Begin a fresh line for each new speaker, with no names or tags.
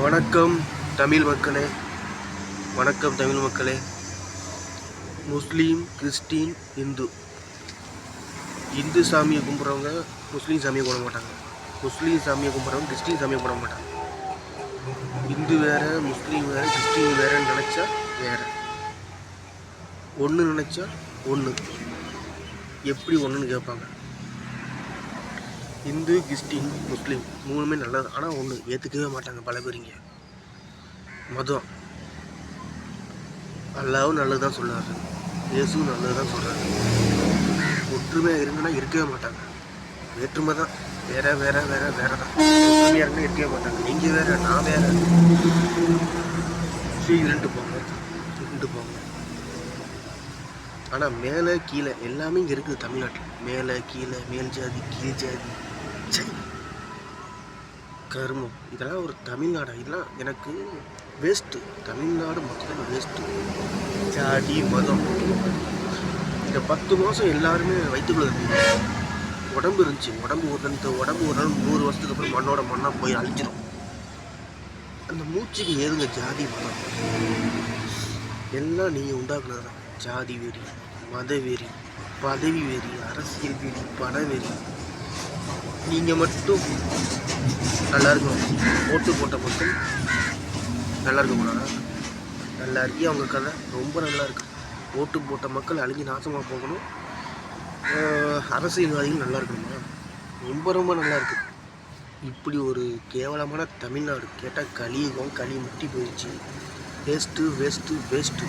வணக்கம் தமிழ் மக்களே, வணக்கம் தமிழ் மக்களே. முஸ்லீம், கிறிஸ்டின், இந்து சாமியை கும்பிட்றவங்க முஸ்லீம் சாமியை கும்பிட மாட்டாங்க. முஸ்லீம் சாமியை கும்பிட்றவங்க கிறிஸ்டின் சாமியை கும்பிட மாட்டாங்க. இந்து வேறு, முஸ்லீம் வேறு, கிறிஸ்டின் வேறுன்னு நினச்சா வேறு, ஒன்று நினச்சா ஒன்று. எப்படி ஒன்றுன்னு கேட்பாங்க. இந்து, கிறிஸ்டின், முஸ்லீம் மூணுமே நல்லது, ஆனால் ஒன்று ஏற்றுக்கவே மாட்டாங்க பல பேருங்க. மதம் அல்லாவும் நல்லது தான் சொல்கிறாரு, இயேசுவும் நல்லது தான் சொல்கிறாரு. ஒற்றுமையாக இருங்கன்னா இருக்கவே மாட்டாங்க. வேற்றுமை தான், வேற வேற வேற வேற தான். ஒற்றுமையாக இருந்தால் இருக்கவே மாட்டாங்க. நீங்கள் வேற, நான் வேற, இரண்டு போங்க. ஆனால் மேலே கீழே எல்லாமே இங்கே இருக்குது தமிழ்நாட்டில். மேலே கீழே, மேல் ஜாதி கீழ் ஜாதி, கருமம். இதெல்லாம் ஒரு தமிழ்நாடா? இதெல்லாம் எனக்கு வேஸ்ட்டு. தமிழ்நாடு மொத்தத்தில் வேஸ்ட்டு. ஜாதி மதம். இந்த 10 மாதம் எல்லாருமே வயிற்றுக்குள்ள இருந்தீங்க. உடம்பு இருந்துச்சு. உடம்பு ஒரு நாள் 100 வருஷத்துக்கு அப்புறம் மண்ணோட மண்ணாக போய் அழிஞ்சிடும். அந்த மூச்சுக்கு ஏதுங்க ஜாதி மதம்? எல்லாம் நீங்கள் உண்டாக்குனது தான். ஜாதி வெறி, மத வெறி, பதவி வெறி, அரசியல் வெறி, பண வெறி. நீங்கள் மட்டும் நல்லா இருக்கணும். ஓட்டு போட்ட மக்கள் நல்லா இருக்கக்கூடாதா? நல்லா இருக்கே. அவங்க கதை ரொம்ப நல்லா இருக்கு. ஓட்டு போட்ட மக்கள் அழிஞ்சு நாசமாக போகணும். அரசியல்வாதிகள் நல்லா இருக்கணுமா? ரொம்ப ரொம்ப நல்லா இருக்குது. இப்படி ஒரு கேவலமான தமிழ்நாடு கேட்டால் கலியுகம், களி முட்டி போயிடுச்சு. Waste waste waste.